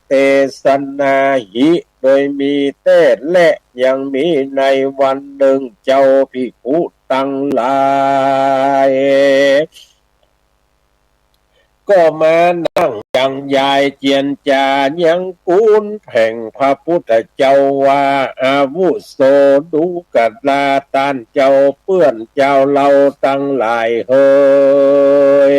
เตสนาหิโดยมีเต้และยังมีในวันหนึ่งเจ้าภิกขุทั้งหลายก็มานั่งยังยายเจียนจายังกูลแห่งพระพุทธเจ้าว่าอาวุโสดูกัดลาตานเจ้าเปื้อนเจ้าเราตั้งหลายเฮย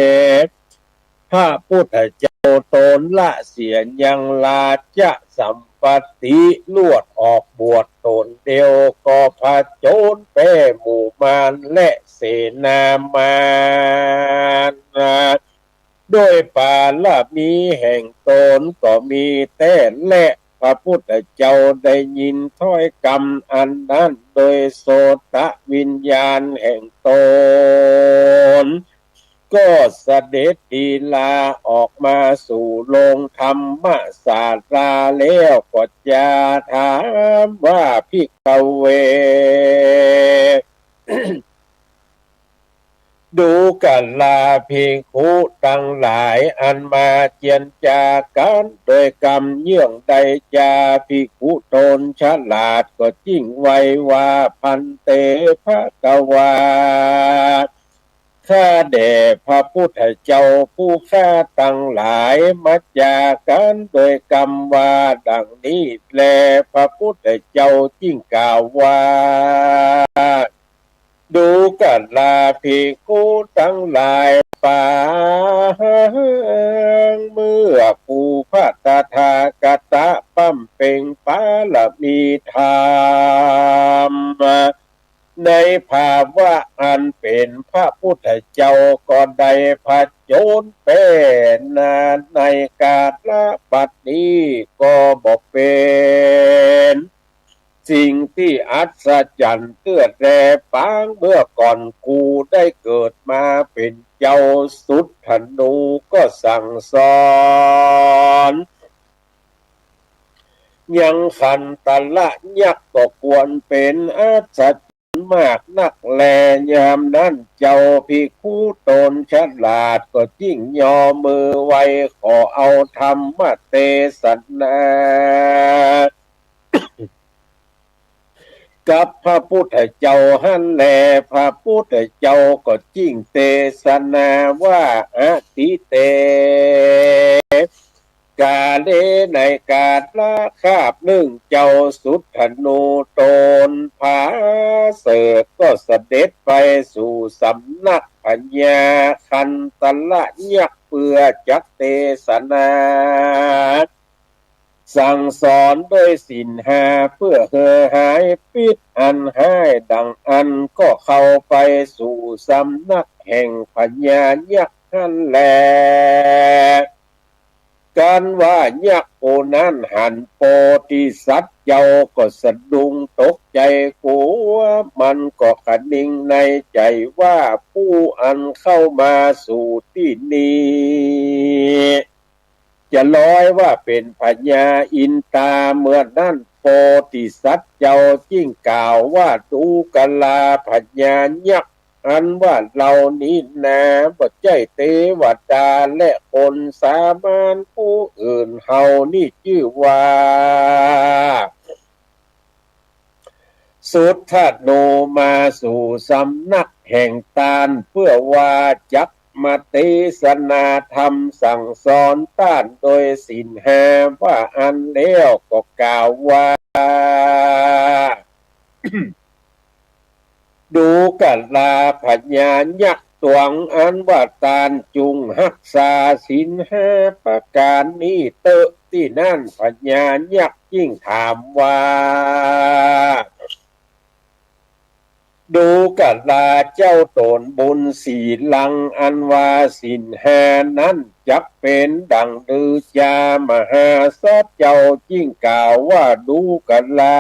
พระพุทธเจ้าตนละเสียยังลาจะสัมปติลวดออกบวชตนเดียวก็พระโจรเป้หมู่มารและเสนามารด้วยปาลมีแห่งตนก็มีแต่และพระพุทธเจ้าได้ยินถ้อยคำอันนั้นโดยโสตวิญญาณแห่งตนก็เสด็จดีลาออกมาสู่โรงธรรมศาลาแล้วก็จะถามว่าภิกขเว ดูกันลาภิกขุทั้งหลายอันมาเจียนจากันโดยกรรมเยื่องใดจาภิกขุตนฉลาดก็จิ้งไว้ว่าพันเตภกวาข้าแด่พระพุทธเจ้าผู้ข้าทั้งหลายมาจากกันโดยกรรมว่าดังนี้แลพระพุทธเจ้าจิ้งกล่าวว่าดูกันลาภิกขุทั้งหลายป่าเมื่อปูพระตถาคตปั้มเป่งปาลมีธรรมในภาวะอันเป็นพระพุทธเจ้าก็ได้ผจญเป็นในกาลบัดนี้ก็บอกเป็นสิ่งที่อัศจรรย์เตื้อแร่ปางเมื่อก่อนกูได้เกิดมาเป็นเจ้าสุดธนูก็สั่งสอนยังขันตละยักษ์ก็ควรเป็นอัศจรรย์มากนักแลยามนั้นเจ้าภิกขุตนฉลาดก็จิ้งยอมือไว้ขอเอาธรรมเทศนากับพระพุทธเจ้าหันแลพระพุทธเจ้าก็จิ้งเทศนาว่าอติเตกาเลในกาละคาบหนึ่งเจ้าสุดธนูตนผาเสดก็เสด็จไปสู่สำนักพญาคันตละยักษ์เพื่อจักเทศนาสั่งสอนด้วยศีลห้าเพื่อหายปิดอันให้ดังอันก็เข้าไปสู่สำนักแห่งพญายักษ์นั่นแลการว่ายักษ์โอนั้นหันโพธิสัตว์เจ้าก็สะดุ้งตกใจกลัวมันก็ขนิ่งในใจว่าผู้อันเข้ามาสู่ที่นี้จะลอยว่าเป็นพญาอินตาเมื่อนั้นโพธิสัตว์เจ้าจิ้งกล่าวว่าดูกลาพญายักษ์อันว่าเรานี้นะบ่ใจเทวดาและคนสามัญผู้อื่นเฮานี่ชื่อว่าสุทธโนมาสู่สำนักแห่งตาลเพื่อว่าจักมาเทศนาธรรมสั่งสอนต้านโดยศีลห้าว่าอันแล้วก็กล่าวว่า ดูกันลาพญายักษ์ตวงอันว่าตาลจุงรักษาศีลห้าประการนี้เตอะที่นั่นพญายักษ์ยิ่งถามว่าดูกันลาเจ้าตนบุญสีลังอันว่าศีลห้านั้นจักเป็นดังดือจามหาสัจเจ้ายิ่งกล่าวว่าดูกันลา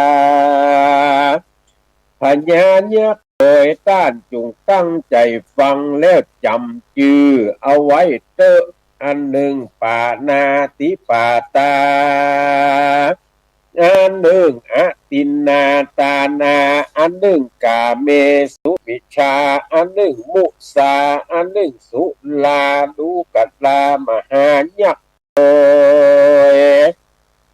พญายักษ์โดยต้านจงตั้งใจฟังแล้วจำจื่อเอาไว้เตอะอันหนึ่งปานาติปาตาอันหนึ่งอตินนาตานาอันหนึ่งกาเมสุวิชาอันหนึ่งมุสาอันหนึ่งสุลาดูกัตลามหายักษ์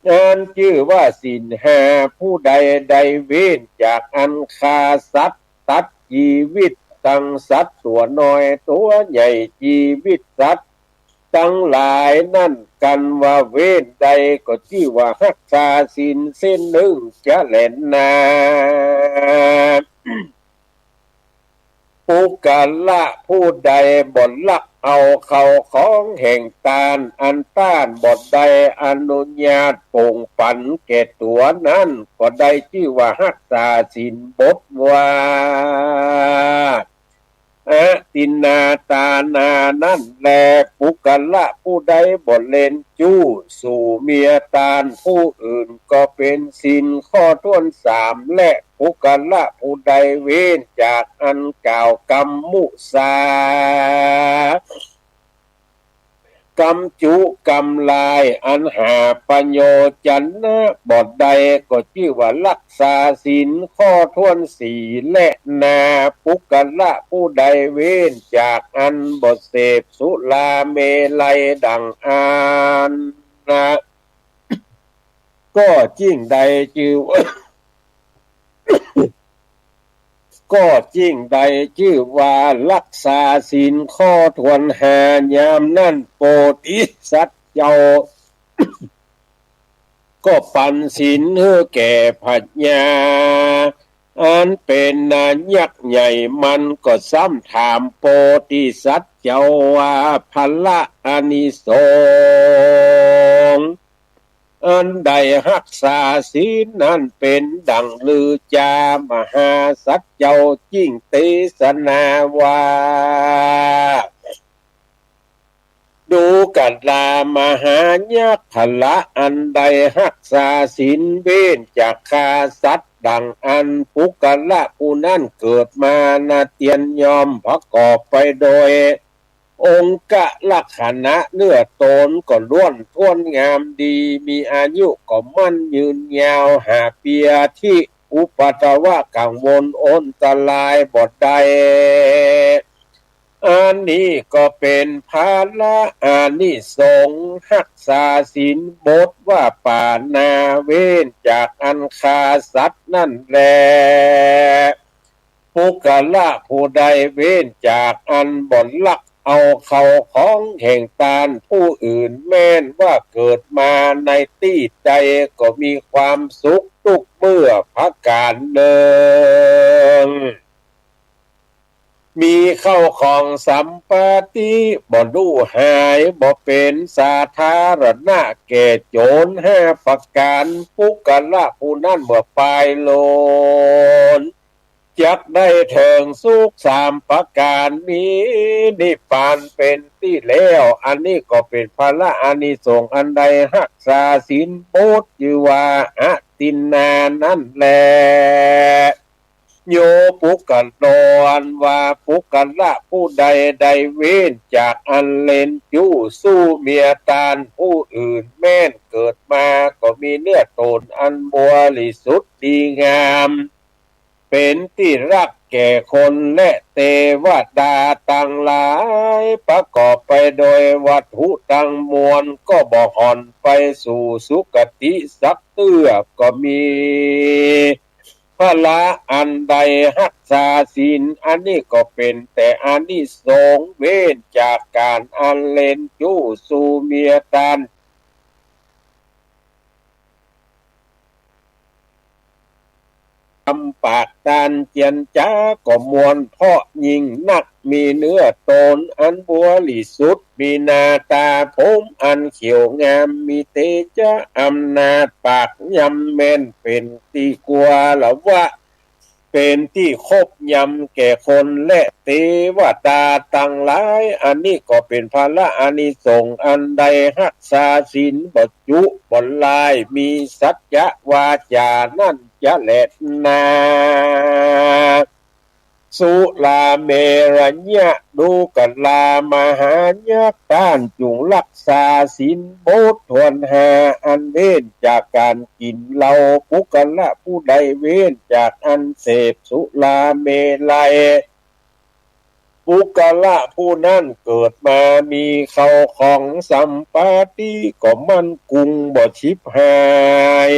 งานชื่อว่าศีลห้าผู้ใดใดเว้นจากอันฆ่าสัตว์ตัดชีวิตตั้งสัตว์ตัวน้อยตัวใหญ่ชีวิตสัตว์ทั้งหลายนั่นกันว่าเว้นใดก็ชื่อว่ารักษาศีลเส้นหนึ่งจะแหลนนาผู้การละผู้ใดบ่นลักเอาเขาของแห่งตาลอันต้านบ่ใดอนุญาตปงปันแก่ตัวนั้นก็ได้ชื่อว่ารักษาศีลบทว่าตินนาตานานั่นแลปุกละผู้ใดบ่เล่นจู้สู่เมียตานผู้อื่นก็เป็นศีลข้อท้วนสามและปุกละผู้ใดเว้นจากอันกล่าวกรรมมุสากรรมจุกรรมลายอันหาประโยชน์จันนะบทใดก็ชื่อว่ารักษาศีลข้อท้วนสี่และนาปุกละผู้ใดเว้นจากอันบทเสพสุราเมลัยดังอานนะก็จิ้งใดชื่อก็จิ้งใดชื่อว่ารักษาศีลข้อทวนหายามนั่นโปรติสัตว์เจ้าก็ปันศีลเพื่อแก่ปัญญาอันเป็นนายักษ์ใหญ่มันก็ซ้ำถามโปรติสัตว์เจ้าว่าพละอานิสงส์อันใดรักษาศีลนั้นเป็นดังลือจามหาสัจเจ้าจิ้งเทศนาว่าดูกันลามหายักษ์พละอันใดรักษาศีลเว้นจากฆ่าสัตว์ดังอันปุกละผู้นั้นเกิดมานาเตียนยอมประกอบไปโดยองค์กะลักษณะเนื้อตนก็ล้วนท้วนงามดีมีอายุก็มั่นยืนยาวหาเปียที่อุปตวะกังวลอนตรายบทใดอันนี้ก็เป็นภาละอานิสงส์รักษาศีลบทว่าป่านาเว้นจากอันฆ่าสัตว์นั่นแลปุกละผู้ใดเว้นจากอันบ่นลักเอาเขาของแห่งตาลผู้อื่นแม้นว่าเกิดมาในที่ใดก็มีความสุขทุกเมื่อพระการเดินมีเข้าของสัมปติบ่ดูหายบ่เป็นสาธารณะแก่โจรห้าประการปุกละผู้นั้นเมื่อปลายโลนจักได้เถิงสุขสามประการนี้นิพพานเป็นที่แล้วอันนี้ก็เป็นพละอานิสงส์อันใดรักษาศีลบทชื่อว่าอตินนานั่นแหละโยปุกกันตอนว่าปุกกันละผู้ใดใดเว้นจากอันเลนจู้สู้เมียตานผู้อื่นแม่นเกิดมาก็มีเนื้อตนอันบริสุทธิ์ดีงามเป็นที่รักแก่คนและเทวดาต่างหลายประกอบไปโดยวัตถุตั้งมวลก็บ่ห่อนไปสู่สุคติสักเตื้อก็มีพละอันใดรักษาศีลอันนี้ก็เป็นแต่อานิสงส์เว้นจากการอันเล่นจู้สู่เมียตานทำปากตานเจียนจ้าก็มวลเพาะยิ่งนักมีเนื้อตนอันบริสุทธิ์มีหน้าตาผมอันเขียวงามมีเตจะอำนาจปากยำเม่นเป็นที่กลัวหรือว่าเป็นที่คบยำแก่คนและเทวดาต่างหลายอันนี้ก็เป็นพละอานิสงส์อันใดรักษาศีลบจุบนลายมีสัจจะวาจานั่นจะแลดนาสุลาเมรญะดูกันลามหายักษ์ต้านจุงรักษาศีลบททวนหาอันเว้นจากการกินเหล้าปุกละผู้ใดเว้นจากอันเสพสุลาเมลัย ปุกละผู้นั้นเกิดมามีเขาของสัมปาติก็มั่นคงบ่ชิบหาย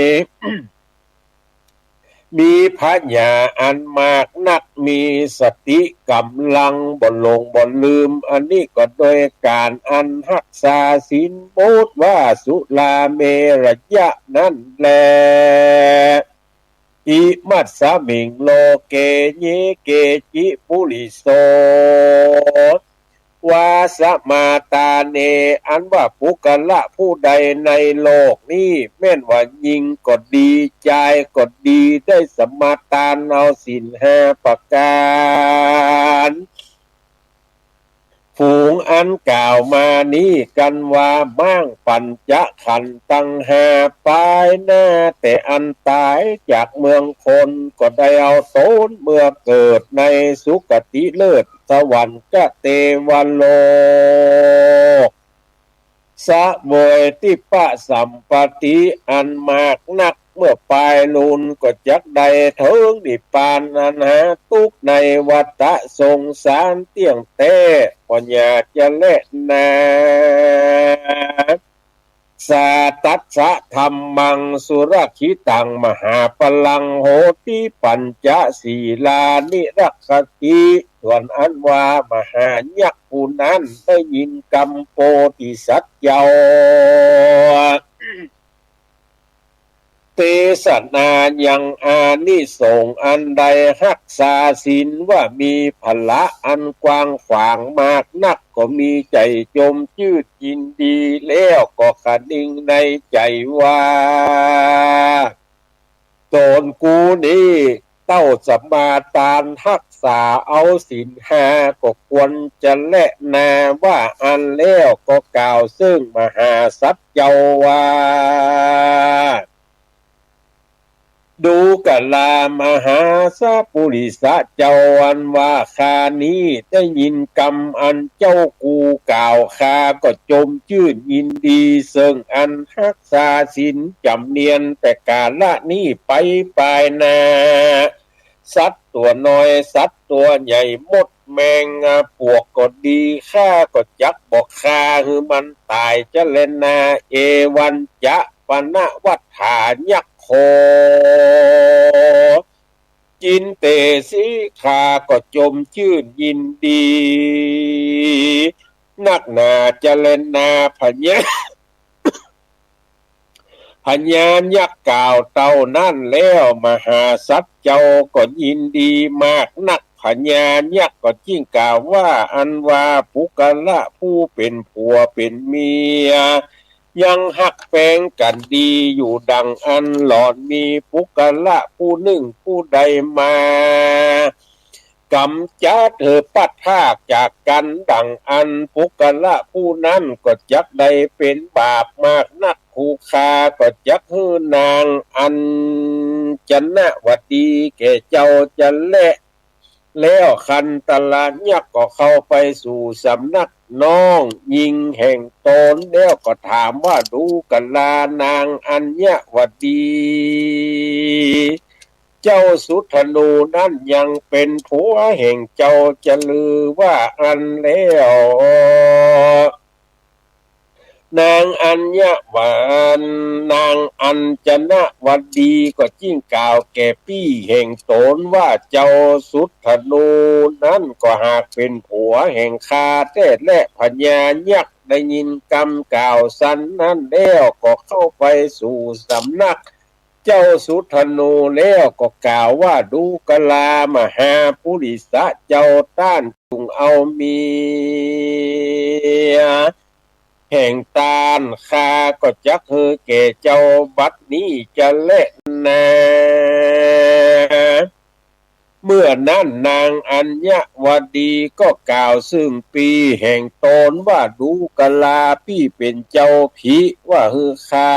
มีปัญญาอันมากนักมีสติกำลังบ่หลงบ่ลืมอันนี้ก็โดยการอันรักษาศีลโมดว่าสุลาเมรยะนั่นแลอิมัสสมิงโลเกเยเกจิปุริโสวาสมาตาเนอันว่าปุกละผู้ใดในโลกนี้แม่นว่ายิงก็ดีใจก็ดีได้สมาทานเอาศีลห้าประการฝูงอันกล่าวมานี้กันว่ามั่งปัญจขันธ์ตั้งหาปลายหน้าแต่อันตายจากเมืองคนก็ได้เอาตนเมื่อเกิดในสุคติเลิศสวรรค์กเทวโลกสะเวยติปะสัมปติอันมากนักเมื่อปลายลุนก็จักได้ถึงนิพพานอันหาทุกในวัฏสงสารเตี้ยงเต้ปัญญาจะเละนาสาตัสสะธรรมังสุรคิตังมหาพลังโหติปัญจศีลานิรักขติส่วนอันว่ามหายักษ์ผู้นั้นได้ยินกรรมโพธิสัตว์เจ้าเทศนายังอานิสงส์อันใดรักษาศีลว่ามีพละอันกว้างขวางมากนักก็มีใจจมจืดยินดีแล้วก็คดิ่งในใจว่าตนกูนี้เต้าจะมาตานรักษาเอาศีลห้าก็ควรจะแนะนาว่าอันแล้วก็กล่าวซึ่งมหาสัจเจ้าว่าดูกะลามหาสะปุริสะเจ้าอันว่าคานี้ได้ยินกรรมอันเจ้ากูกล่าวคาก็จมชื่นยินดีซึ่งอันรักษาศีลจำเนียนแต่กาละนี้ไปปลายนาสัตว์ตัวน้อยสัตว์ตัวใหญ่มดแมงปวกก็ดีข้าก็จักบอกคาคือมันตายจะเล่นนาเอวันจะปณวัฏฐายักโคจินเตสิคาก็จมชื่นยินดีนักหนาจะเล่นนาพญาพญายักษ์กล่าวเต่านั่นแล้วมหาสัตว์เจ้าก็ยินดีมากนักพญายักษ์ก็ยิ่งกล่าวว่าอันว่าปุกละผู้เป็นผัวเป็นเมียยังหักแฝงกันดีอยู่ดังอันหลอดมีปุกละผู้หนึ่งผู้ใดมากำจัดเธอปัดภาคจากกันดังอันปุกละผู้นั้นก็จักได้เป็นบาปมากนักคู่คาก็จักฮือนางอันจันนะวตีแก่เจ้าจะแล้วคันตลาดยักษ์ก็เข้าไปสู่สำนักน้องยิงแห่งตนแล้วก็ถามว่าดูกันลานางอัญญวดีเจ้าสุธนูนั้นยังเป็นผัวแห่งเจ้าจะลือว่าอันแล้วนางอัญญวานนางอัญจนะวัดดีก็จิ้งกล่าวแก่พี่แห่งตนว่าเจ้าสุธนูนั้นก็หากเป็นผัวแห่งข้าแต่และพญายักษ์ได้ยินกรรมกล่าวสันนั้นแล้วก็เข้าไปสู่สำนักเจ้าสุธนูแล้วก็กล่าวว่าดูกลามหาปุริสะเจ้าต้านจุงเอาเมียแห่งตาลคาก็จักเฮอแก่เจ้าบัดนี้จะเละนาเมื่อนั้นนางอัญญวดีก็กล่าวซึ่งปีแห่งตนว่าดูกลาพี่เป็นเจ้าผีว่าเฮอคา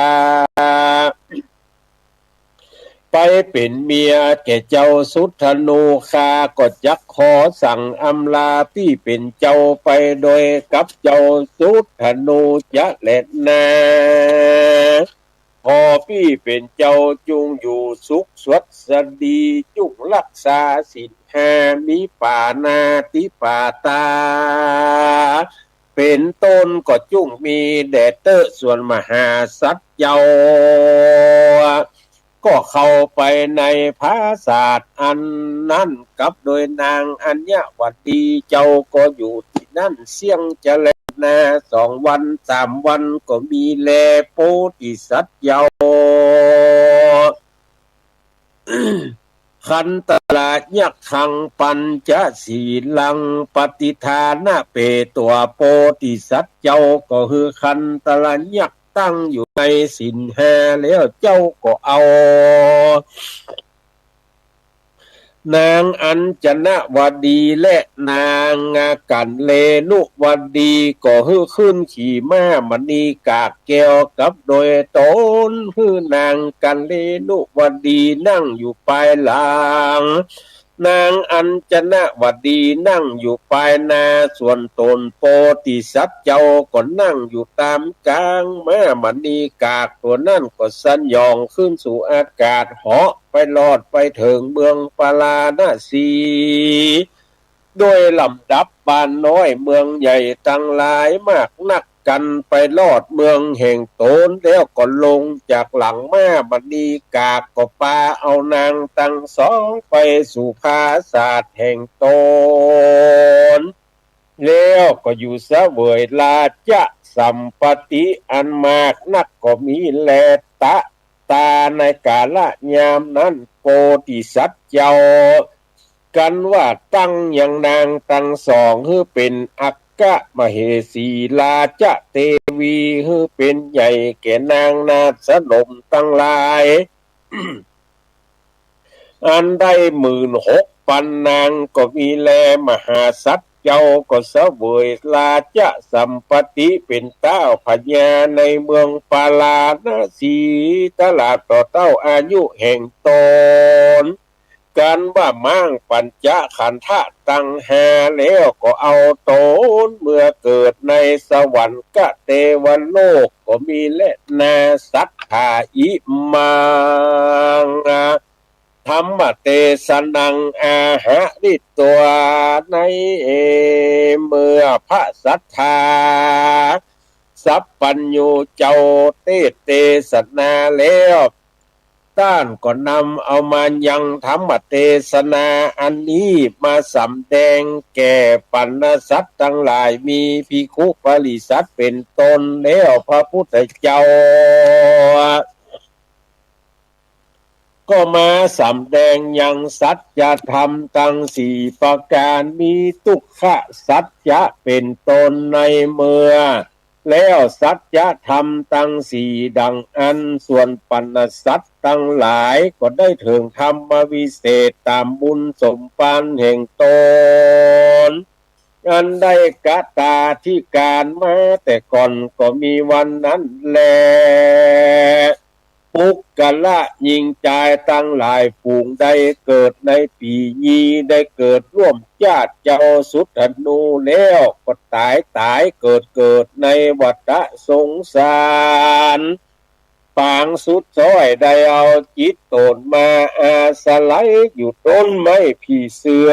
ไปเป็นเมียแก่เจ้าสุธนูคาก็จักขอสั่งอำลาพี่เป็นเจ้าไปโดยกับเจ้าสุธนูจะเล็ดนา พอพี่เป็นเจ้าจุงอยู่สุขสวัสดีจุงรักษาศีลแห่มีป่านาติป่าตาเป็นต้นก็จุงมีแดดเตอร์ส่วนมหาสัตว์เจ้าก็เข้าไปในภาศาสตร์อันนั้นกับโดยนางอัญญวัดีเจ้าก็อยู่ที่นั่นเสี่ยงจะแลนา2 วัน 3 วันก็มีแลโพธิสัตว์เยาขันตลายักขังปัญจศีลังปฏิทานะเปตัวโพธิสัตว์เจ้าก็คือขันตลายักตั้งอยู่ในศีลห้าแล้วเจ้าก็เอานางอัญจนวดีและนางกันเลนุวดีก็ฮือขึ้นขี่ม้ามณีกากแก้วกับโดยตนคือนางกันเลนุวดีนั่งอยู่ปลายหลังนางอัญจนวดีนั่งอยู่ปลายนาส่วนตนโพธิสัตว์เจ้าก็นั่งอยู่ตามกลางม้ามณีกากตัวนั่นก็สัญญองขึ้นสู่อากาศเหาะไปลอดไปถึงเมืองปาลาณสีโดยลำดับบ้านน้อยเมืองใหญ่ตั้งหลายมากนักกันไปลอดเมืองแห่งตนแล้วก็ลงจากหลังม้ามณีกากก็ปาเอานางทั้งสองไปสู่ภาศาสตร์แห่งตนแล้วก็อยู่เสวยราชสัมปติอันมากนักก็มีแลตะตาในกาลยามนั้นโพธิสัตว์เจ้ากันว่าตั้งอย่างนางตั้งสองคือเป็นอักกะมเหสีราชเทวีคือเป็นใหญ่แก่นางนาสนมตั้งหลายอันได้16,000 นางก็มีแลมหาสัตว์เจ้าก็เสวยราชสัมปติเป็นเต้าพญาในเมืองปาลาณสีตลาดต่อเต้าอายุแห่งตนกันว่ามั่งปัญจขันธะตั้งหาแล้วก็เอาตนเมื่อเกิดในสวรรค์กะเทวโลกก็มีและนาสัทธาอิมังธรรมเตสนังอาหะริตัวในเมื่อพระสัทธาสัพปัญญูเจ้าเตสนาแล้วต้านก็นำเอามายังธรรมเทศนาอันนี้มาสำแดงแก่ปัณณสัตว์ทั้งหลายมีภิกขุปริษัทเป็นตนแล้วพระพุทธเจ้าก็มาสำแดงยังสัจธรรมทั้ง4 ประการมีทุกขสัจจะเป็นตนในเมื่อแล้วสัจธรรมทั้ง4ดังอันส่วนปัณณสัตว์ทั้งหลายก็ได้ถึงธรรมวิเศษตามบุญสมปานแห่งตนอันได้กตาที่การมาแต่ก่อนก็มีวันนั้นแลปุกกะละยิงใจตั้งหลายฝูงได้เกิดในปียีได้เกิดร่วมญาติเจ้าสุธนูแล้วก็ตายเกิดในวัฏสงสารปางสุดซ้อยได้เอาจิตตนมาอาสลัยอยู่ต้นไม้ผีเสือ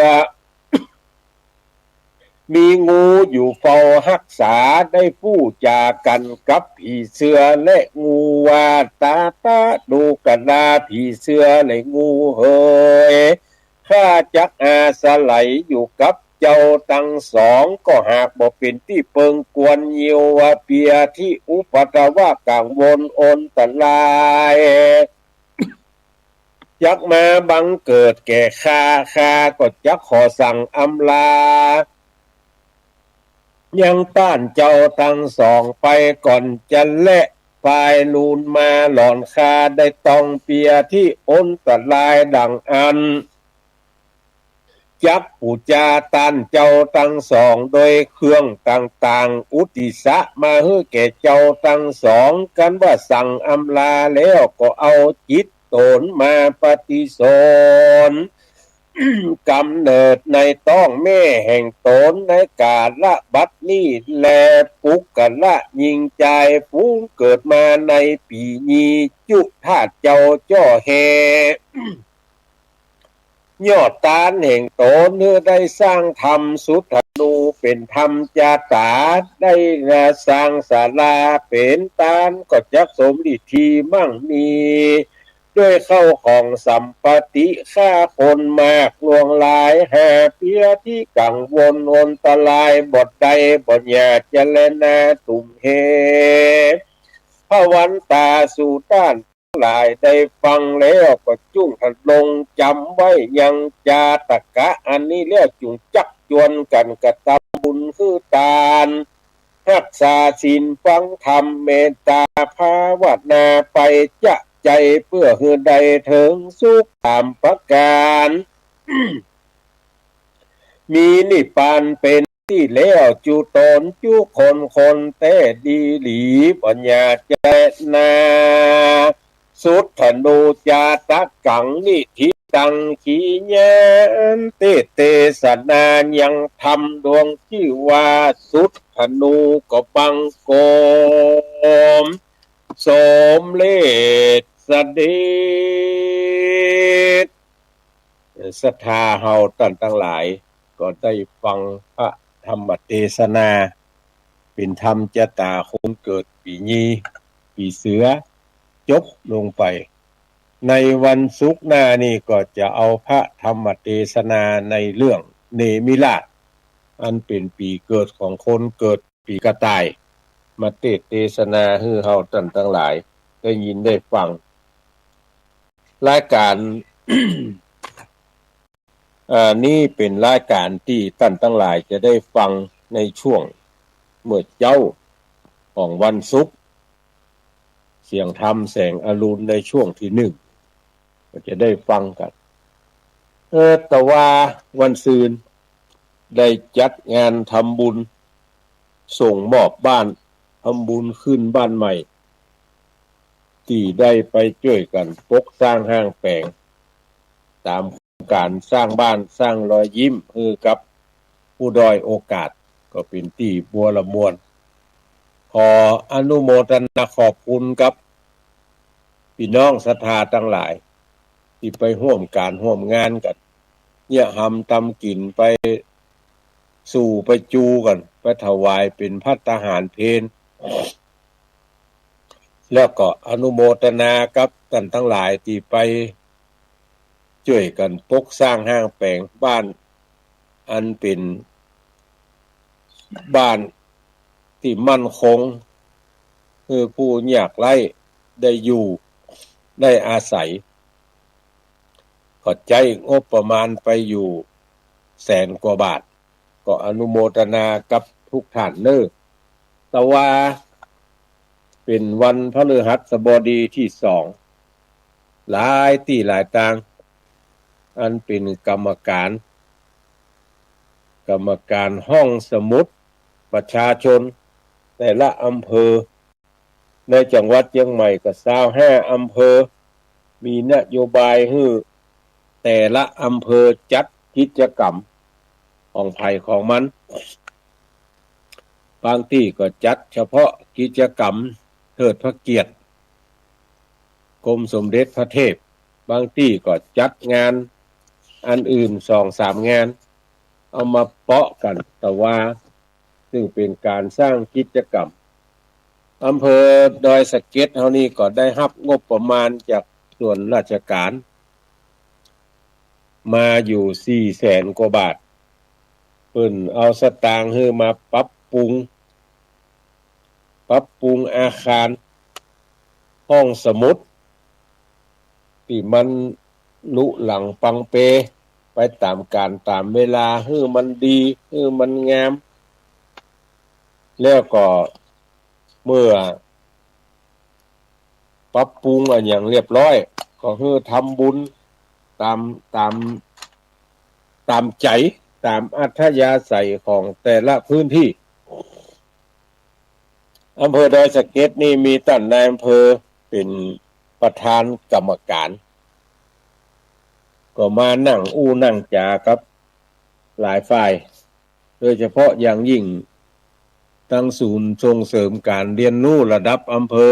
มีงูอยู่เฝ้ารักษาได้พูดจากันกับผีเสือและงูว่าตาดูกันนาผีเสือและงูเฮยข้าจักอาสลัยอยู่กับเจ้าทั้งสองก็หากบ่เป็นที่เปิงกวนเยียวว่าเปียที่อุปตวะกังวลอนตรายจักมาบังเกิดแก่ข้าก็จักขอสั่งอำลายังต้านเจ้าทั้งสองไปก่อนจะและปลายลูนมาหลอนคาได้ต้องเปียที่อนตรายดังอันจักปูจาตันเจ้าทั้งสองโดยเครื่องต่างๆอุติสะมาให้แก่เจ้าทั้งสองกันว่าสั่งอำลาแล้วก็เอาจิตตนมาปฏิสน กำเนิดในต้องแม่แห่งตนในกาละบัดนี้แลปุกกะละยิงใจฟูงเกิดมาในปีนี้จุธาตุเจ้าจ้อแฮยอดตานแห่งตนเนื้อได้สร้างธรรมสุธนูเป็นธรรมจาตาได้สร้างศาลาเป็นตานก็จักสมดีทีมั่งมีด้วยเข้าของสัมปติฆ่าคนมากลวงลายแห่เพียที่กังวลอนตรายบทใดบทยาเจรณาตุ่มเฮพระวันตาสู่ต้านหลายได้ฟังแล้วก็จุ้งทัดลงจำไว้ยังจาตะกะอันนี้เรียกจุงจักจวนกันกระทำบุญคือตานรักษาศีลฟังธรรมเมตตาภาวนาไปจะใจเพื่อหือใดถึงสุขตามประการมีนิพพานเป็นที่แล้วจูตนจูคนแต่ดีหลีปัญญาเจนาสุดธนูจาตะกังนิทิตังขีญานเตสนายังทำดวงที่ว่าสุดธนูก็บังโกมสมเลศสเดชศรัทธาเฮาท่านทั้งหลายก็ได้ฟังพระธรรมเทศนาเป็นธรรมจตาคนเกิดปีนี้ปีเสือจบลงไปในวันศุกร์หน้านี่ก็จะเอาพระธรรมเทศนาในเรื่องเนมิราชอันเป็นปีเกิดของคนเกิดปีกระต่ายมาเทศนาให้เฮาท่านทั้งหลายได้ยินได้ฟังรายการ นี่เป็นรายการที่ท่านทั้งหลายจะได้ฟังในช่วงเมื่อเจ้าของวันศุกร์เสียงธรรมแสงอรุณในช่วงที่หนึ่งก็จะได้ฟังกันแต่ว่าวันซืนได้จัดงานทำบุญส่งมอบบ้านทำบุญขึ้นบ้านใหม่ที่ได้ไปช่วยกันปกสร้างห้างแปลงตามการสร้างบ้านสร้างรอยยิ้มกับผู้ด้อยโอกาสก็เป็นที่บัวละมวนขออนุโมทนาขอบคุณกับพี่น้องศรัทธาทั้งหลายที่ไปร่วมการร่วมงานกันเนี่ยหำตำกินไปสู่ไปจูกันไปถวายเป็นภัตตาหารเพลแล้วก็อนุโมทนากับท่านทั้งหลายที่ไปช่วยกันปกสร้างห้างแปลงบ้านอันเป็นบ้านที่มั่นคงคือผู้ยากไร้ได้อยู่ได้อาศัยก็ใจงบประมาณไปอยู่100,000 กว่าบาทก็อนุโมทนากับทุกท่านแต่ว่าเป็นวันพฤหัสบดีที่2หลายที่หลายต่างอันเป็นกรรมการห้องสมุดประชาชนแต่ละอำเภอในจังหวัดเชียงใหม่ก็25อำเภอมีนโยบายให้แต่ละอำเภอจัดกิจกรรมของไผของมันบางที่ก็จัดเฉพาะกิจกรรมเทิดพระเกียรติกรมสมเด็จพระเทพบางที่ก็จัดงานอันอื่น 2-3 งานเอามาเปาะกันแต่ว่าซึ่งเป็นการสร้างกิจกรรมอำเภอดอยสะเก็ดเฮานี่ก็ได้รับงบประมาณจากส่วนราชการมาอยู่ 400,000 กว่าบาทเพิ่นเอาสตางค์ให้มาปรับปรุงอาคารห้องสมุดที่มันลุหลังปังเปไปตามการตามเวลาให้มันดีให้มันงามแล้วก็เมื่อปรับปรุงอย่างเรียบร้อยก็ให้ทำบุญตามใจตามอัธยาศัยของแต่ละพื้นที่อำเภอดอยสะเก็ดนี่มีท่านนายอำเภอเป็นประธานกรรมการ ก็มานั่งนั่งจากับหลายฝ่ายโดยเฉพาะอย่างยิ่งตั้งศูนย์ส่งเสริมการเรียนรู้ระดับอำเภอ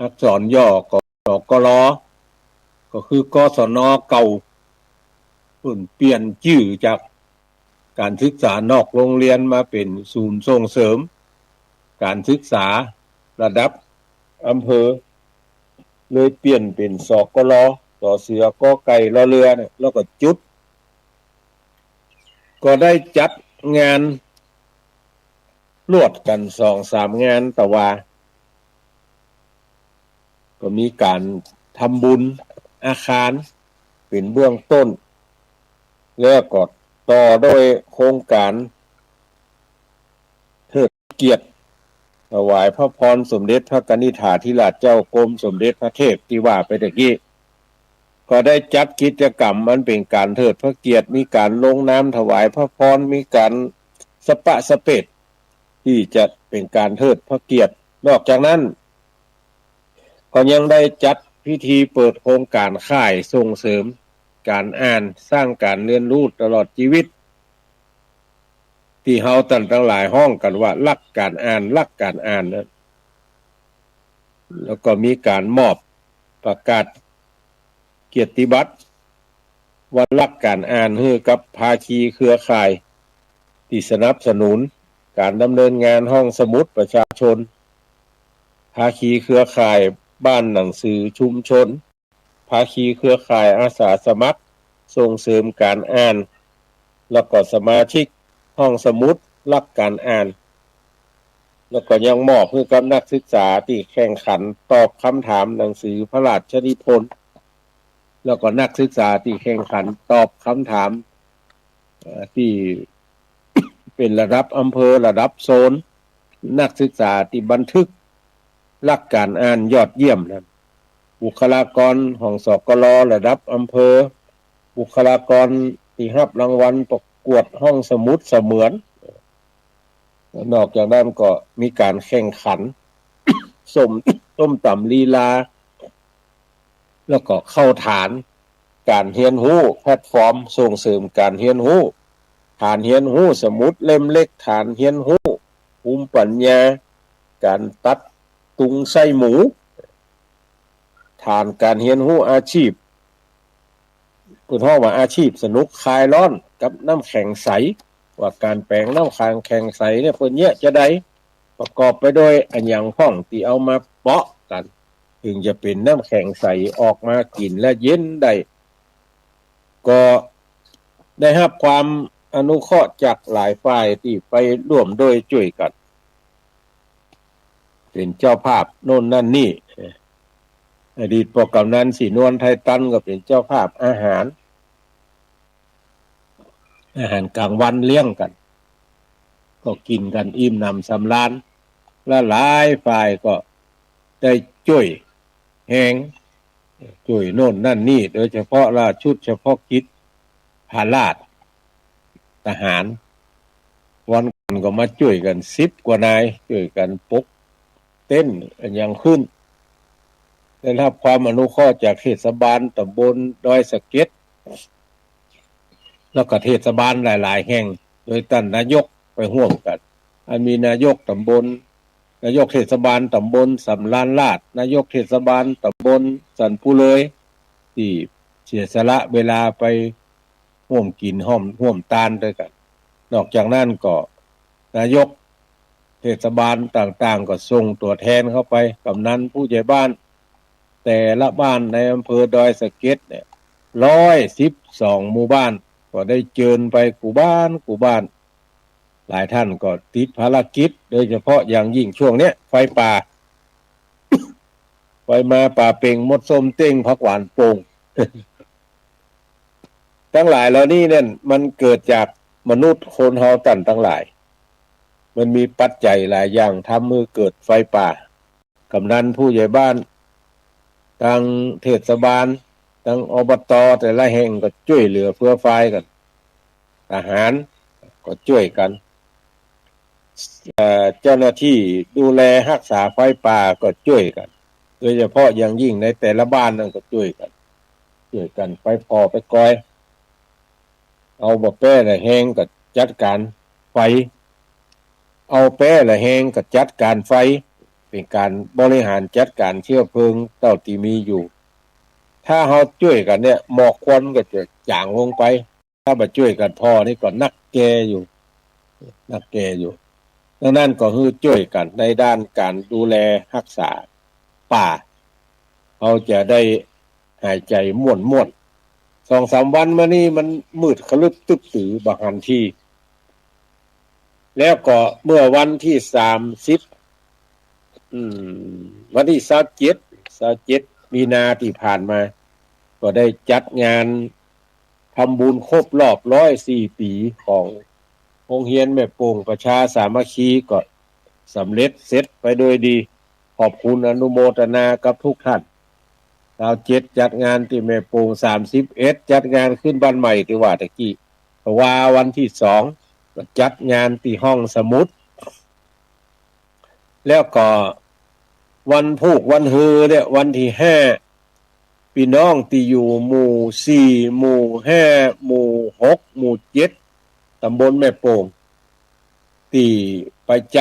อักษรย่อกกลก็คือกศนเก่าเปลี่ยนชื่อจากการศึกษานอกโรงเรียนมาเป็นศูนย์ส่งเสริมการศึกษาระดับอำเภอเลยเปลี่ยนเป็นสกลต่อเสือกอไก่รอเรือเนี่ยแล้วก็จุดก็ได้จัดงานรวดกัน 2-3 งานแต่ว่าก็มีการทำบุญอาคารเป็นเบื้องต้นแล้วก็ต่อโดยโครงการเทิดเกียรติถวายพระพรสมเด็จพระกนิษฐาธิราชเจ้ากรมสมเด็จพระเทพที่ว่าไปตะกี้ก็ได้จัดกิจกรรมมันเป็นการเทิดพระเกียรติมีการลงน้ำถวายพระพรมีการสปะสเปดที่จะเป็นการเทิดพระเกียรตินอกจากนั้นก็ยังได้จัดพิธีเปิดโครงการค่ายส่งเสริมการอ่านสร้างการเรียนรู้ตลอดชีวิตที่เฮาทั้งหลายห้องกันว่ารักการอ่านนะแล้วก็มีการมอบประกาศเกียรติบัตรว่ารักการอ่านให้กับภาคีเครือข่ายที่สนับสนุนการดำเนินงานห้องสมุดประชาชนภาคีเครือข่ายบ้านหนังสือชุมชนภาคีเครือข่ายอาสาสมัครส่งเสริมการอ่านแล้วก็สมาชิกห้องสมุดรักการอ่านแล้วก็ยังมอบให้กับนักศึกษาที่แข่งขันตอบคำถามหนังสือพระราชนิพนธ์แล้วก็นักศึกษาที่แข่งขันตอบคำถามที่เป็นระดับอำเภอระดับโซนนักศึกษาที่บันทึกรักการอ่านยอดเยี่ยมนะบุคลากรของสกลระดับอำเภอบุคลากรที่รับรางวัลประกวดห้องสมุดเสมือนนอกจากนั้นก็มีการแข่งขันส้มตำลีลาแล้วก็เข้าฐานการเรียนรู้แพลตฟอร์มส่งเสริมการเรียนรู้ฐานเรียนรู้สมุดเล่มเล็กฐานเรียนรู้ภูมิปัญญาการตัดตุงไส้หมูฐานการเรียนรู้อาชีพคุณพ่อว่าอาชีพสนุกคลายร้อนกับน้ำแข็งใสว่าการแปลงน้ำแข็งใสเนี่ยเพิ่นเนี่ยจะได้ประกอบไปโดยอันหยังพ้องที่เอามาเปาะกันถึงจะเป็นน้ำแข็งใสออกมากินและเย็นได้ก็ได้รับความอนุเคราะห์จากหลายฝ่ายที่ไปร่วมโดยช่วยกันเป็นเจ้าภาพโน่นนั่นนี่อดีตปกำนันศรีนวลไทยตันก็เป็นเจ้าภาพอาหารกลางวันเลี้ยงกันก็กินกันอิ่มหนำสำราญและหลายฝ่ายก็ได้ช่วยแหงช่วยโน่นนั่นนี่โดยเฉพาะราชชุดเฉพาะกิจพาราชทหารวันก่อนก็มาช่วยกัน10 กว่านายช่วยกันปกเต้นอย่างขึ้นได้รับความอนุเคราะห์จากเทศบาลตำบลดอยสะเก็ดแล้วก็เทศบาลหลายๆแห่งโดยท่านนายกไปร่วมกันมีนายกตำบลนายกเทศบาลตำบลสำรานลาดนายกเทศบาลตำบลสันผู้เลยที่เสียสละเวลาไปร่วมกินร่วมตานด้วยกันนอกจากนั้นก็นายกเทศบาลต่างๆก็ส่งตัวแทนเข้าไปกำนันผู้ใหญ่บ้านแต่ละบ้านในอำเภอดอยสะเก็ดเนี่ย112 หมู่บ้านก็ได้เจิญไปกูบ้านหลายท่านก็ติดภารกิจโดยเฉพาะอย่างยิ่งช่วงเนี้ยไฟป่าไฟมาป่าเป่งมดส้มเต้งผักหวานโป่ง ทั้งหลายเหล่านี้เนี่ยมันเกิดจากมนุษย์คนเฮาทั้งหลายมันมีปัจจัยหลายอย่างทำให้เกิดไฟป่ากำนันผู้ใหญ่บ้านทางเทศบาลทางอบตแต่ละแห่งก็ช่วยเหลือเพื่อไฟกันทหารก็ช่วยกันเจ้าหน้าที่ดูแลรักษาไฟป่าก็ช่วยกันโดยเฉพาะอย่างยิ่งในแต่ละบ้านนั่นก็ช่วยกัน ช่วยกันไปพอไปกอยเอาบ่แป้ละแห้งก็จัดการไฟเอาแป้ละแห้งก็จัดการไฟเป็นการบริหารจัดการเชื้อเพลิงเท่าที่มีอยู่ถ้าเฮาช่วยกันเนี่ยหมอกควันก็จะจางลงไปถ้ามาช่วยกันพอนี่ก็นักแกอยู่ดังนั้นก็คือช่วยกันในด้านการดูแลรักษาป่าเราจะได้หายใจม่วน2-3 วันมานี่มันมืดคลึบตึบตือบางทันทีแล้วก็เมื่อวันที่30วันที่27มีนาที่ผ่านมาก็ได้จัดงานทำบุญครบรอบ104 ปีของโรงเรียนแม่โป่งประชาสามัคคีก็สำเร็จเสร็จไปโดยดีขอบคุณอนุโมทนากับทุกท่าน27จัดงานที่แม่โป่ง31จัดงานขึ้นบ้านใหม่ที่ว่าตะกี้ว่าวันที่2ก็จัดงานที่ห้องสมุดแล้วก็วันพูกวันฮือเนี่ยวันที่5พี่น้องที่อยู่หมู่4หมู่5หมู่6หมู่7ตำบลแม่โป่งที่ไปใจ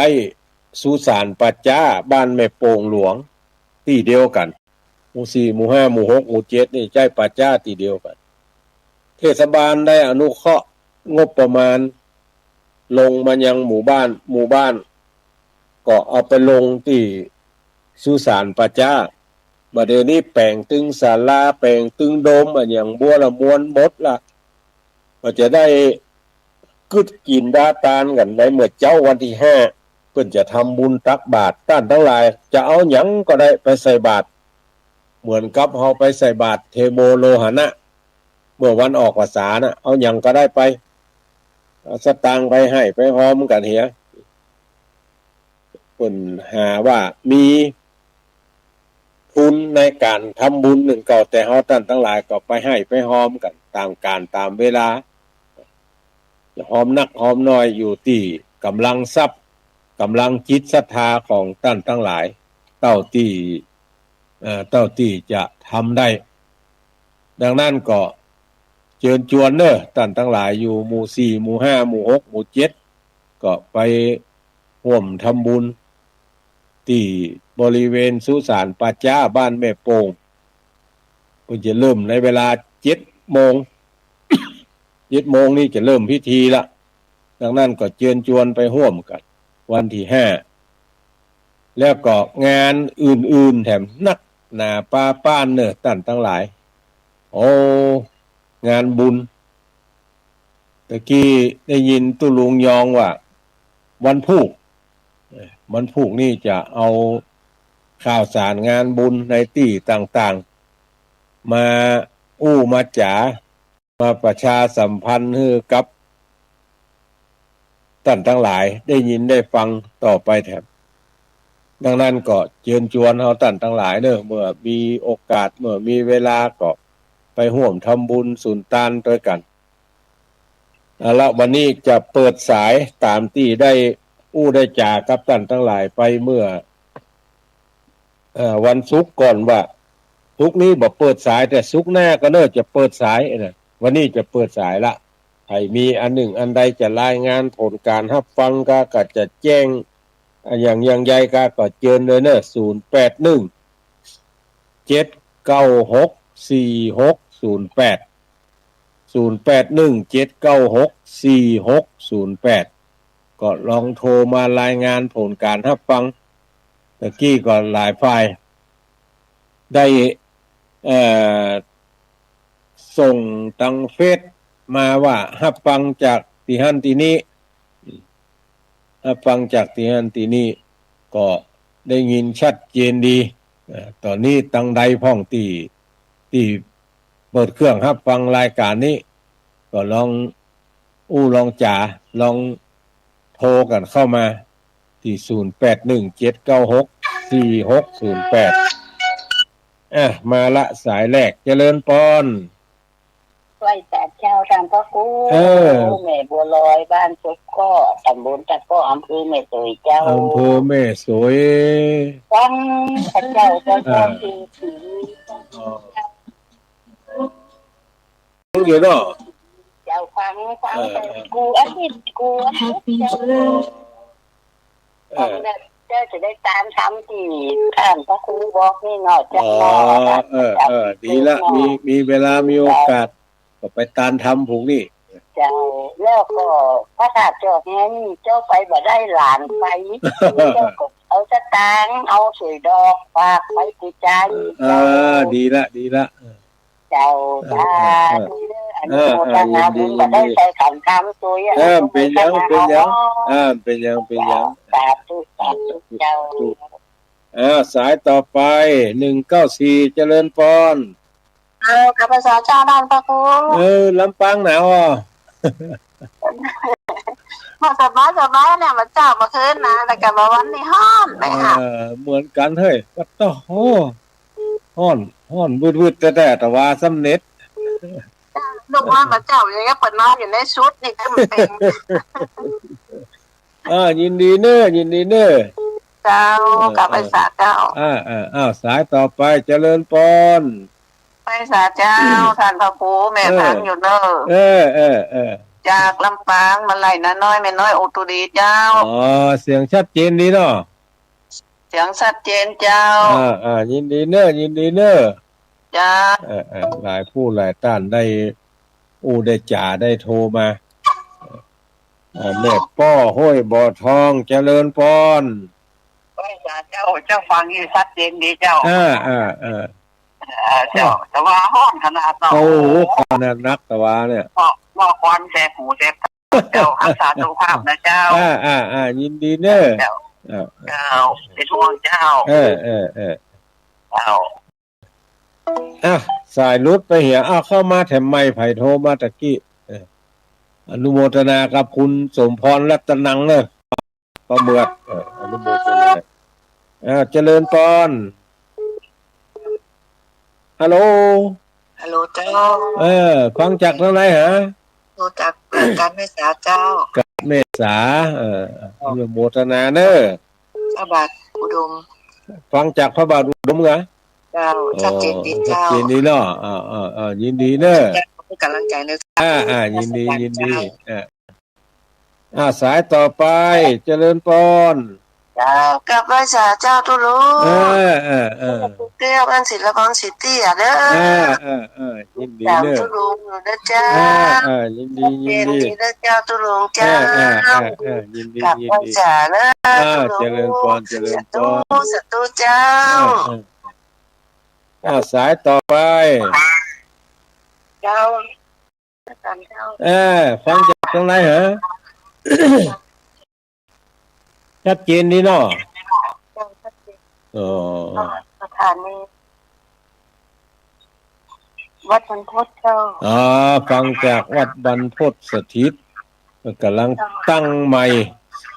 สุสานปัจจาบ้านแม่โป่งหลวงที่เดียวกันหมู่4หมู่5หมู่6หมู่7นี่ใจปัจจาที่เดียวกันเทศบาลได้อนุเคราะห์งบประมาณลงมายังหมู่บ้านก็เอาไปลงที่สุสานปัจจาบัดเดี๋ยวนี้แปลงตึงศาลาแปลงตึงโดมอย่างบัวละมวนหมดละก็จะได้กึดกินดาตานกันในเมื่อเจ้าวันที่5เพิ่นจะทำบุญตักบาตรท่านทั้งหลายจะเอาหยังก็ได้ไปใส่บาตรเหมือนกับเฮาไปใส่บาตรเทโมโลหะนะเมื่อวันออกพรรษานะเอาหยังก็ได้ไปเอาสตางค์ไปให้ไปหอมกันเหียเพิ่นหาว่ามีทุนในการทำบุญหนึ่งเก่าแต่เฮาท่านทั้งหลายก็ไปให้ไปหอมกันตามการตามเวลาหอมนักหอมน้อยอยู่ที่กำลังทรัพย์กำลังจิตศรัทธาของท่านทั้งหลายเท่าที่จะทำได้ดังนั้นก็เชิญชวนเด้อท่านทั้งหลายอยู่หมู่4หมู่5หมู่6หมู่7ก็ไปร่วมทำบุญที่บริเวณสุสานปัจจาบ้านแม่โป่งเพิ่นจะเริ่มในเวลา7 โมง 7 โมงนี่จะเริ่มพิธีละดังนั้นก็เชิญชวนไปร่วมกันวันที่5แล้วก็งานอื่นๆแถมนักหนาป้านเนอะท่านทั้งหลายโอ้งานบุญตะกี้ได้ยินตุลุงยองว่าวันพุกนี่จะเอาข่าวสารงานบุญในที่ต่างๆมามาจ๋ามาประชาสัมพันธ์ให้กับท่านทั้งหลายได้ยินได้ฟังต่อไปแถมดังนั้นก็เชิญชวนเฮาท่านทั้งหลายเด้อเมื่อมีโอกาสเมื่อมีเวลาก็ไปร่วมทำบุญสุนทานด้วยกันแล้ววันนี้จะเปิดสายตามที่ได้ได้จากับท่านทั้งหลายไปเมื่อวันศุกร์ก่อนว่าศุกร์นี้บ่เปิดสายแต่ศุกร์หน้าก็เน่าจะเปิดสายนะวันนี้จะเปิดสายละใครมีอันหนึ่งอันใดจะรายงานผลการรับฟังก็จะแจ้งอย่างใหญ่ก็เชิญเลยเนอะ0817964608 0817964608ก็ลองโทรมารายงานผลการรับฟังตะกี้ก็หลายฝ่ายได้ส่งทางเฟซมาว่ารับฟังจากที่หันที่นี้รับฟังจากที่หันที่นี้ก็ได้ยินชัดเจนดีตอนนี้ตังใดพ่องที่เปิดเครื่องรับฟังรายการนี้ก็ลองจ่าลองโทรกันเข้ามาที่0817964608มาละสายแรกเจริญปอนไหว้แต่เจ้าทางพระครูแม่บัวลอยบ้านซุกก็ตำบลตะก้ออำเภอแม่สวยเจ้าอำเภอแม่สวยฟังพระเจ้าเจ้าที่ อยู่เนาะเจ้าฟังแต่กูอาทิตย์เจ้าฟังเนี่ยเจ้าจะได้ตามทำที่ท่านพระครูบอกนี่เนาะจักหน่อยดีละมีเวลามีโอกาสก็ไปตามทำผูกนี่เจ้าแล้วก็พระธาตุเจ้าแห่นี่เจ้าไปบ่ได้หลานไปเจ้าก็เอาสตางค์เอาสวยดอกฝากไปกุจาดีละเจ้าอันนี้โมทนาบุญบ่ได้ใส่ขันคำตัวเป็นยังสาธุเจ้าสายต่อไป194เจริญพรกับภาษาเจ้าด้านพระครูลำปางหนาวมาสบายเนี่ยมาเจ้ามาคืนนะแต่กับวันนี้ฮ้อนไหมคะเหมือนกันเฮ้ยก็ต้องฮ้อนวืดแต่ว่าสำเร็จลูกว่ามาเจ้าอย่างเงี้ยเปิดนอนอยู่ในชุดนี่ก็มันเป็นยินดีเนอะเจ้ากับภาษาเจ้าสายต่อไปเจริญพรภาษาเจ้าท่านพระครูแม่ทางอยู่เนอะจากลำปางมาไหลนะน้อยแม่น้อยอุตุดีเจ้าเสียงชัดเจนดีเนาะเสียงชัดเจนเจ้ายินดีเนอะจ้าหลายผู้หลายท่านได้ได้จ่าได้โทรมาแม่ป้อห้วยบ่อทองเจริญพรเจ้าฟังนี่ชัดเจนดีเจ้าเจ้าแต่ว่าห้องขนาดโอ้ขนาดนักแต่ว่าเนี่ยว่าควันแสบหูแสบเจ้ารักษาสุขภาพนะเจ้ายินดีเนอะเจ้าเป็นห่วงเจ้าสายรุดไปเหียเข้ามาแถมไม่ไผ่โทรมาตะกี้อนุโมทนากับคุณสมพรรัตนังเนอะประเมือดอนุโมทนาเจริญพรฮัลโหลเจ้าฟังจากทางไหนฮะรู้จักการเมษาเจ้าการเมษาอนุโมทนาเนอะพระบาทอุดมฟังจากพระบาทอุดมเหรอเจ้าชัดเจนดีเจ้าชัดเจนดีเนาะยินดีเนอะกำลังใจเลยยินดีสายต่อไปเจริญพรกับภาษาเจ้าทุลุเกี่ยวกันศิลปศิลป์อ่ะเด้อยินดีเด้อทุลุงนะเจ้ายินดีนะเจ้าทุลุงเจ้ายินดีกับภาษาเนอะเจริญพรสัตว์เจ้าสายต่อไปเจ้าฟังจากตรงไหนเหรอชัดเจนดีเนาะสถานีวัดบรรพตเจ้าฟังจากวัดบรรพตสถิตกำลังตั้งใหม่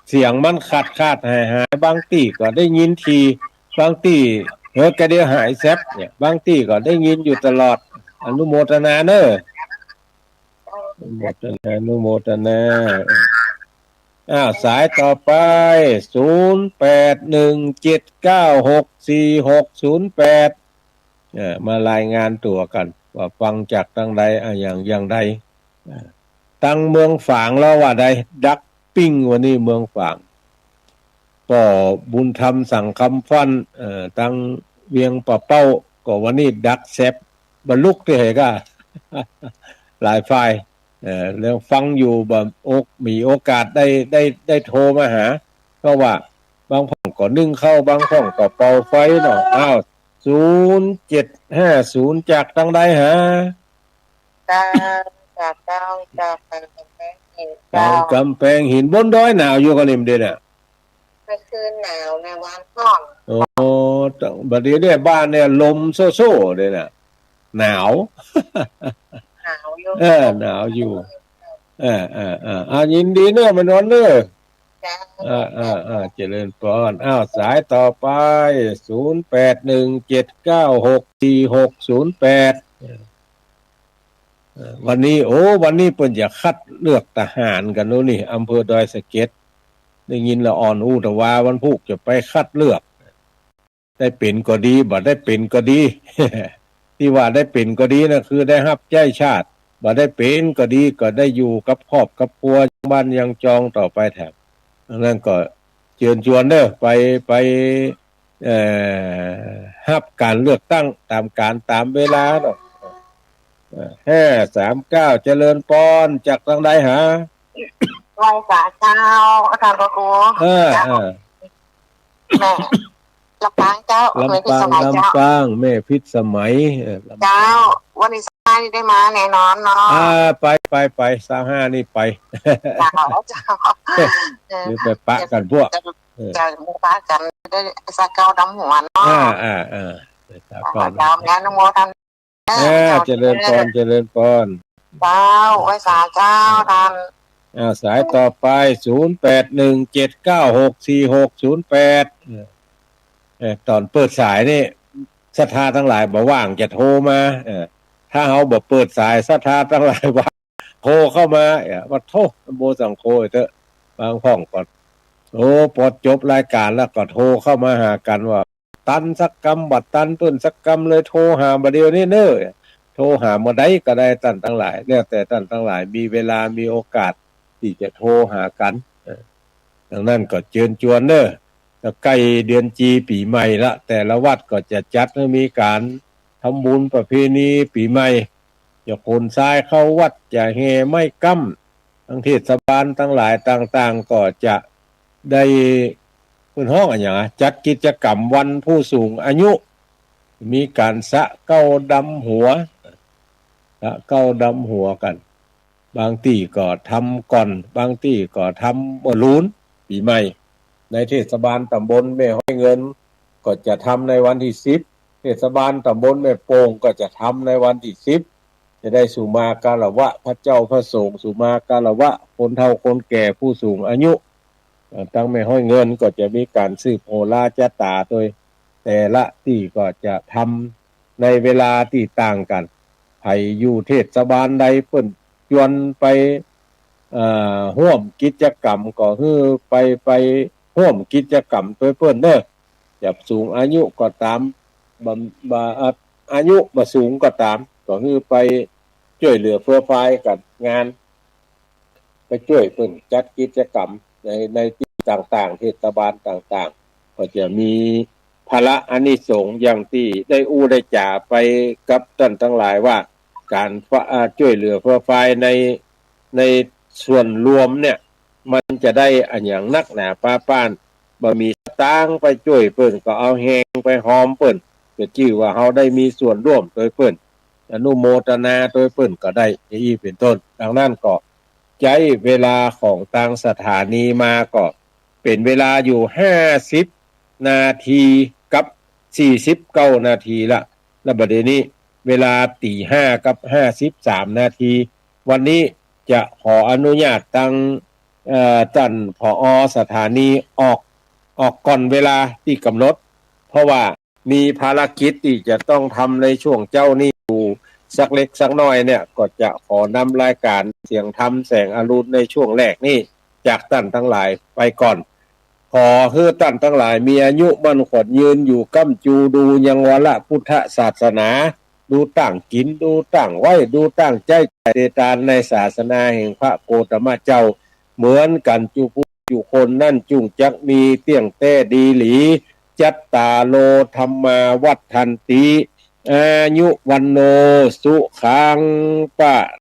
เสียงมันขาดหายบางตีก็ได้ยินทีบางตีก็เดี๋ยวหายแซบเนี่ยบางตีก็ได้ยินอยู่ตลอดอนุโมทนาเนอะอนุโมทนาสายต่อไป0817964608มารายงานตัวกันว่าฟังจากทางใดอย่างใดตั้งเมืองฝางแล้วว่าใดดักปิ้งวันนี้เมืองฝางป่อบุญธรรมสั่งคำฟันตั้งเวียงป่าเป้าก็วันนี้ดักแซบบรรลุกที่เหก็หลายฝ่ายแล้วฟังอยู่แบบมีโอกาสได้โทรมาหาเพราะว่าบางพ่องก็นึ่งเข้าบางพ่องก็เป่าไฟเนาะ0750จากทางใดฮะจากกำแพงหินบนดอยหนาวอยู่กันนี่มันเด้น่ะก็คือหนาวในวันก่อนบัดนี้เนี่ยบ้านเนี่ยลมโซ่ๆเลยน่ะหนาวหนาวอยู่ยินดีเนอะมันนอนเนอะเจริญพรสายต่อไป0817964608วันนี้วันนี้เพิ่นจะคัดเลือกทหารกันโน่นนี่อำเภอดอยสะเก็ดได้ยินละอ่อนแต่ว่าวันพุธจะไปคัดเลือกได้เป็นก็ดีบ่ได้เป็นก็ดีที่ว่าได้เป็นก็ดีนะคือได้รับใช้ชาติ บ่ได้เป็นก็ดีก็ได้อยู่กับครอบกับครัวบ้านยังจองต่อไปแถมดังนั้นก็เชิญชวนเด้อไปเอ่รับการเลือกตั้งตามการตามเวลาเนาะ539เจริญปอนจากทางใดหาไหว้ศาลเจ้าอาจารย์พระครูแม่ลำปางเจ้าลำปางแม่พิษสมัยเจ้าวันนี้ได้มาแน่นอนเนาะไป25นี่ไปเจ้าหรือไปปะกันพวกจะปะกันได้สักเก้าดำหัวเนาะเจ้าแม่นโมทันเจริญพรเจ้าไว้สาเจ้าทันสายต่อไป0817964608ตอนเปิดสายนี่ศรัทธาทั้งหลายบ่ว่างจะโทรมาถ้าเฮาบ่เปิดสายศรัทธาทั้งหลายว่าโทรเข้ามาว่าโทโบสังโฆเถอะบางห้องก็พอจบรายการแล้วก็โทรเข้ามาหากันว่าตันสักกรรมบัดตันต้นสักกรรมเลยโทรหาบ่เดียวนี้เด้อโทรหาบ่ได้ก็ได้ท่านทั้งหลายแล้วแต่ท่านทั้งหลายมีเวลามีโอกาสที่จะโทรหากันดังนั้นก็เชิญชวนเด้อใกล้เดือนจีปีใหม่ละแต่ละวัดก็จะจัดให้มีการทำบุญประเพณีปีใหม่จะขนทรายเข้าวัดจะแห่ไม้กั้มทั้งเทศบาลทั้งหลายต่างๆก็จะได้เพิ่นฮ้องอย่างจัดกิจกรรมวันผู้สูงอายุมีการสะเก้าดำหัวกันบางที่ก็ทำก่อนบางที่ก็ทำบ่ลุ้นปีใหม่ในเทศบาลตำบลแม่ห้อยเงินก็จะทำในวันที่10เทศบาลตำบลแม่โป่งก็จะทำในวันที่10จะได้สุมากาละวะพระเจ้าพระสงฆ์สุมากาละวะคนเฒ่าคนแก่ผู้สูงอายุตั้งแม่ห้อยเงินก็จะมีการสืบโหราจตาโดยแต่ละที่ก็จะทำในเวลาที่ต่างกันไผอยู่เทศบาลใดเพิ่นชวนไปร่วมกิจกรรมก็คือไปร่วมกิจกรรมเพิ่นเด้อจะสูงอายุก็ตามอายุบ่สูงก็ตามก็คือไปช่วยเหลือเพื่อฝ่ายกันงานไปช่วยเพิ่นจัดกิจกรรมในที่ต่างๆเทศบาลต่างๆก็จะมีภาระอานิสงส์อย่างที่ได้ได้จ่าไปกับท่านทั้งหลายว่าการช่วยเหลือเพื่อฝ่ายในส่วนรวมเนี่ยมันจะได้อันอย่างนักหนาป้านบ่มีสตางค์ไปช่วยเพิ่นก็เอาแฮงไปหอมเพิ่นก็ชื่อว่าเฮาได้มีส่วนร่วมโดยเพิ่นอนุโมทนาโดยเพิ่นก็ได้อย่างนี้เป็นต้นดังนั้นก็ใช้เวลาของทางสถานีมาก็เป็นเวลาอยู่50นาทีกับ49นาทีละแล้วบัดนี้เวลา 5:00 กับ53นาทีวันนี้จะขออนุญาตตั้งท่านผอ.สถานีออกก่อนเวลาที่กำหนดเพราะว่ามีภารกิจที่จะต้องทำในช่วงเจ้านี้อยู่สักเล็กสักน้อยเนี่ยก็จะขอนำรายการเสียงธรรมแสงอรุณในช่วงแรกนี้จากท่านทั้งหลายไปก่อนขอให้ท่านทั้งหลายมีอายุมั่นขวัญยืนอยู่ก้ำจูดูยังวละพุทธศาสนาดูตั้งกินดูตั้งไว้ดูตั้งใจเดตานในศาสนาแห่งพระโกตมะเจ้าเหมือนกันจูผู้อยู่คนนั่นจุงจักมีเตี้ยงแต้ดีหลีจัตตาโลธรรมาวัฏทันติอายุวันโนสุขังปะ